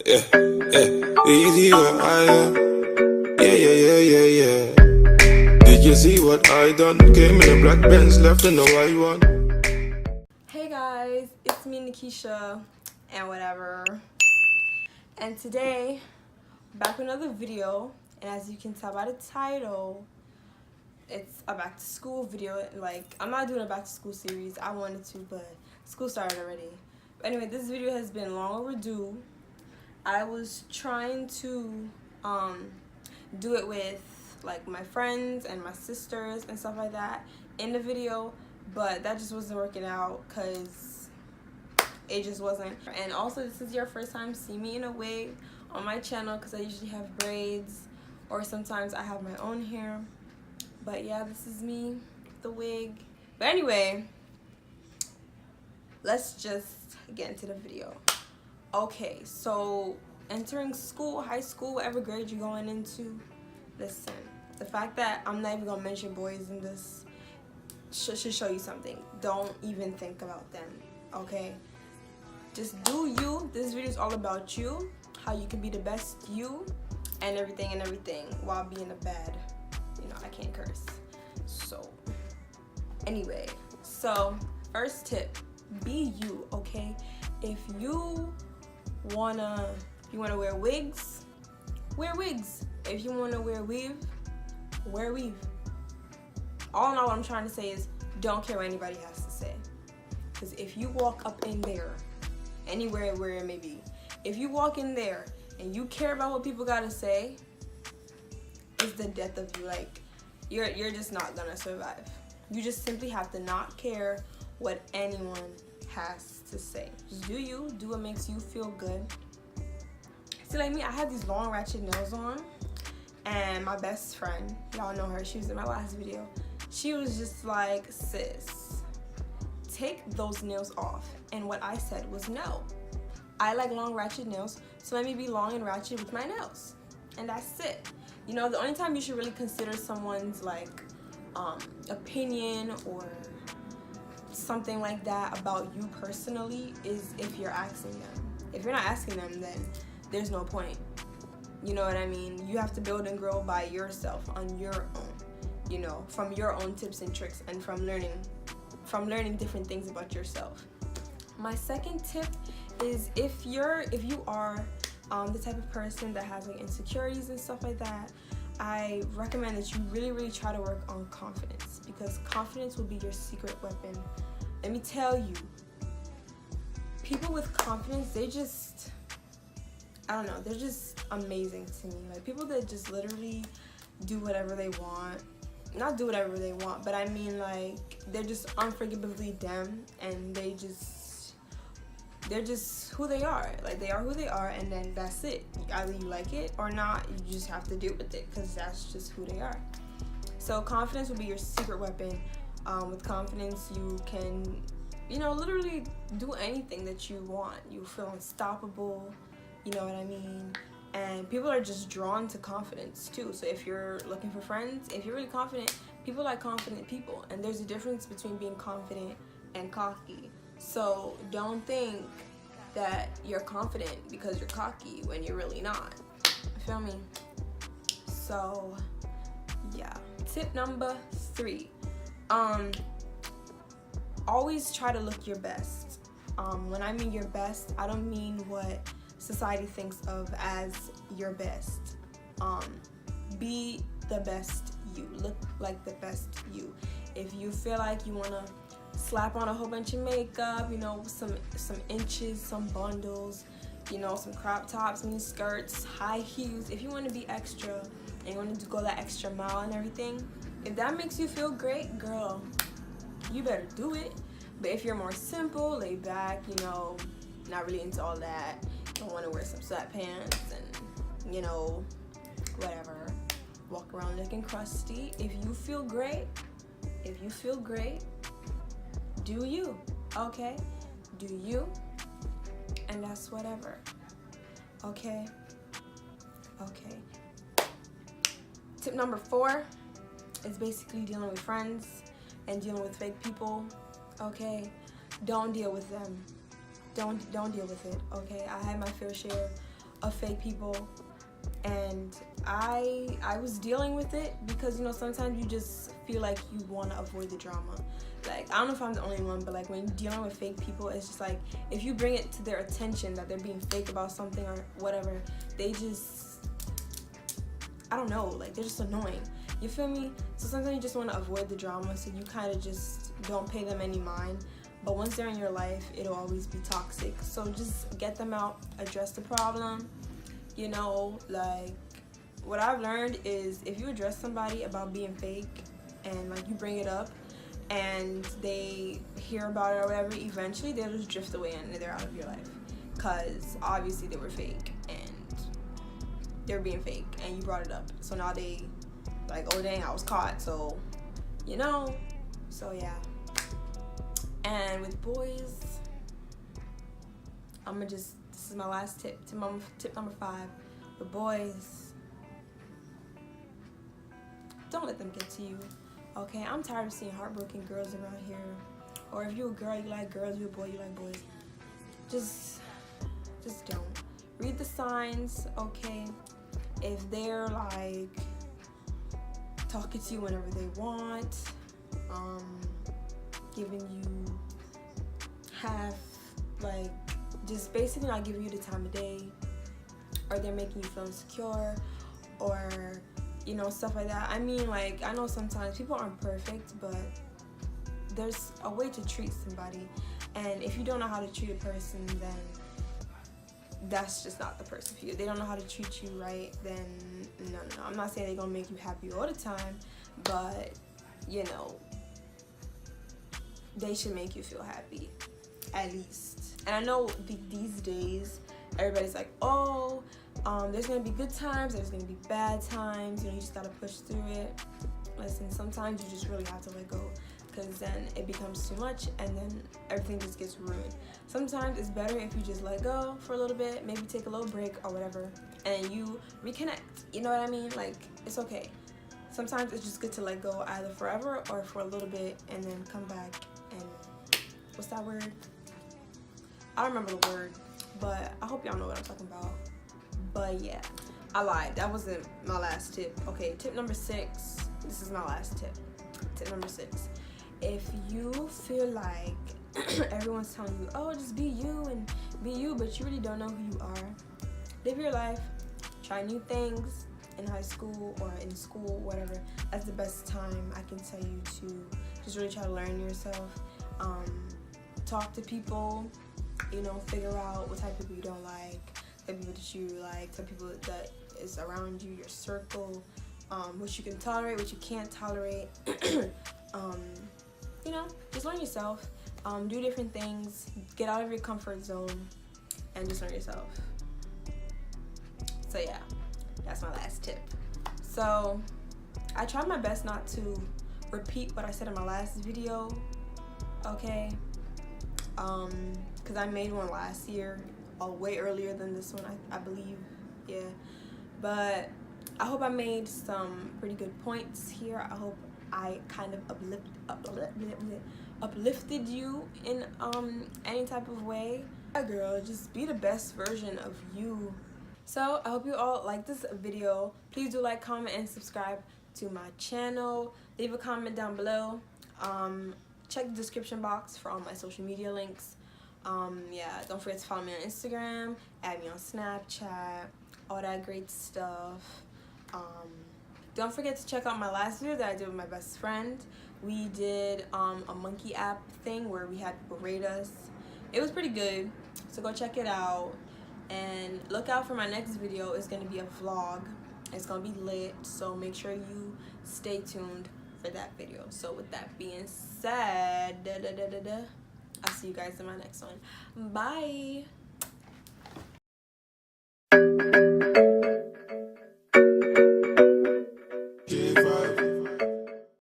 Easy where I am. Yeah. Did you see what I done? Came in a black Benz, left in a white one. Hey guys, it's me Nekeisha and whatever. And today, back with another video. And as you can tell by the title, it's a back to school video. Like, I'm not doing a back to school series. I wanted to, but school started already. But anyway, this video has been long overdue. I was trying to do it with like my friends and my sisters and stuff like that in the video, but that just wasn't working out because it just wasn't. And also, this is your first time seeing me in a wig on my channel because I usually have braids or sometimes I have my own hair. But yeah, this is me, the wig. But anyway, let's just get into the video. Okay, so entering school, high school, whatever grade you're going into, listen, the fact that I'm not even gonna mention boys in this should show you something. Don't even think about them, okay? Just do you. This video is all about you, how you can be the best you, and everything while being a bad, I can't curse. So anyway, so first tip, be you, okay? If you wanna wear wigs, wear wigs. If you wanna wear weave, wear weave. All in all, what I'm trying to say is don't care what anybody has to say. Because if you walk up in there, anywhere where it may be, if you walk in there and you care about what people gotta say, it's the death of you. Like, you're just not gonna survive. You just simply have to not care what anyone has to say. Just do you, do what makes you feel good. See, like me, I had these long ratchet nails on, and my best friend, y'all know her, she was in my last video, she was just like, sis, take those nails off. And what I said was no. I like long ratchet nails, so let me be long and ratchet with my nails. And that's it. The only time you should really consider someone's like opinion or something like that about you personally is if you're asking them. If you're not asking them, then there's no point. You know what I mean? You have to build and grow by yourself on your own, from your own tips and tricks and from learning different things about yourself. My second tip is if you are the type of person that has like insecurities and stuff like that, I recommend that you really try to work on confidence, because confidence will be your secret weapon. Let me tell you, people with confidence, they're just amazing to me. Like, people that just literally do whatever they want. Not do whatever they want, but I mean, like, they're just unforgivably them, and they're just who they are. Like, they are who they are, and then that's it. Either you like it or not, you just have to deal with it, because that's just who they are. So confidence will be your secret weapon. With confidence, you can, literally do anything that you want. You feel unstoppable, you know what I mean? And people are just drawn to confidence too. So if you're looking for friends, if you're really confident, people like confident people. And there's a difference between being confident and cocky. So don't think that you're confident because you're cocky when you're really not. You feel me? So yeah. Tip number 3. Always try to look your best. When I mean your best, I don't mean what society thinks of as your best. Be the best you. Look like the best you. If you feel like you want to slap on a whole bunch of makeup, some inches, some bundles, some crop tops, mini skirts, high heels, if you want to be extra and you want to go that extra mile and everything, if that makes you feel great, girl, you better do it. But if you're more simple, laid back, not really into all that, don't want to wear some sweatpants and, whatever, walk around looking crusty, if you feel great, do you, okay? Do you, and that's whatever, okay? Tip number 4 is basically dealing with friends and dealing with fake people, okay? Don't deal with them. Don't deal with it, okay? I had my fair share of fake people, and I was dealing with it because, you know, sometimes you just feel like you want to avoid the drama. Like, I don't know if I'm the only one, but like when you're dealing with fake people, it's just like if you bring it to their attention that they're being fake about something or whatever, they just, I don't know, like they're just annoying. You feel me? So sometimes you just want to avoid the drama, so you kind of just don't pay them any mind. But once they're in your life, it'll always be toxic. So just get them out, address the problem. You know, like what I've learned is if you address somebody about being fake and like you bring it up and they hear about it or whatever, eventually they'll just drift away and they're out of your life. Because obviously they were fake and they're being fake and you brought it up. So now they like, oh dang, I was caught. So, you know, so yeah. And with boys, I'm gonna just, this is my last tip. Tip number 5. With boys, don't let them get to you. Okay, I'm tired of seeing heartbroken girls around here. Or if you're a girl, you like girls. You're a boy, you like boys. Just don't. Read the signs, okay? If they're like talking to you whenever they want, giving you half, like, just basically not giving you the time of day, or they're making you feel insecure, or, you know, stuff like that. I mean, like, I know sometimes people aren't perfect, but there's a way to treat somebody, and if you don't know how to treat a person, then that's just not the person for you. They don't know how to treat you right, then no. I'm not saying they're gonna make you happy all the time, but, you know, they should make you feel happy, at least. And I know these days, everybody's like, oh, there's gonna be good times, there's gonna be bad times, you know, you just gotta push through it. Listen, sometimes you just really have to let go, because then it becomes too much and then everything just gets ruined. Sometimes it's better if you just let go for a little bit, maybe take a little break or whatever, and you reconnect. You know what I mean? Like, it's okay. Sometimes it's just good to let go, either forever or for a little bit, and then come back and, what's that word? I don't remember the word, but I hope y'all know what I'm talking about. But yeah, I lied. That wasn't my last tip. Okay, tip number 6. This is my last tip. Tip number 6. If you feel like everyone's telling you, oh, just be you and be you, but you really don't know who you are, live your life, try new things in high school or in school, whatever. That's the best time, I can tell you, to just really try to learn yourself. Talk to people, you know, figure out what type of people you don't like, the people that you like, the people that is around you, your circle, what you can tolerate, what you can't tolerate. You know, just learn yourself, do different things, get out of your comfort zone, and just learn yourself. So yeah, that's my last tip. So I tried my best not to repeat what I said in my last video, okay? Because I made one last year, way earlier than this one, I believe, yeah. But I hope I made some pretty good points here. I hope I kind of uplifted you in any type of way. Yeah, girl, just be the best version of you. So I hope you all like this video. Please do like, comment, and subscribe to my channel. Leave a comment down below. Check the description box for all my social media links. Yeah, don't forget to follow me on Instagram, add me on Snapchat, all that great stuff. Don't forget to check out my last video that I did with my best friend. We did a monkey app thing where we had people rate us. It was pretty good, so go check it out. And look out for my next video. It's going to be a vlog. It's going to be lit, so make sure you stay tuned for that video. So with that being said, I'll see you guys in my next one. Bye!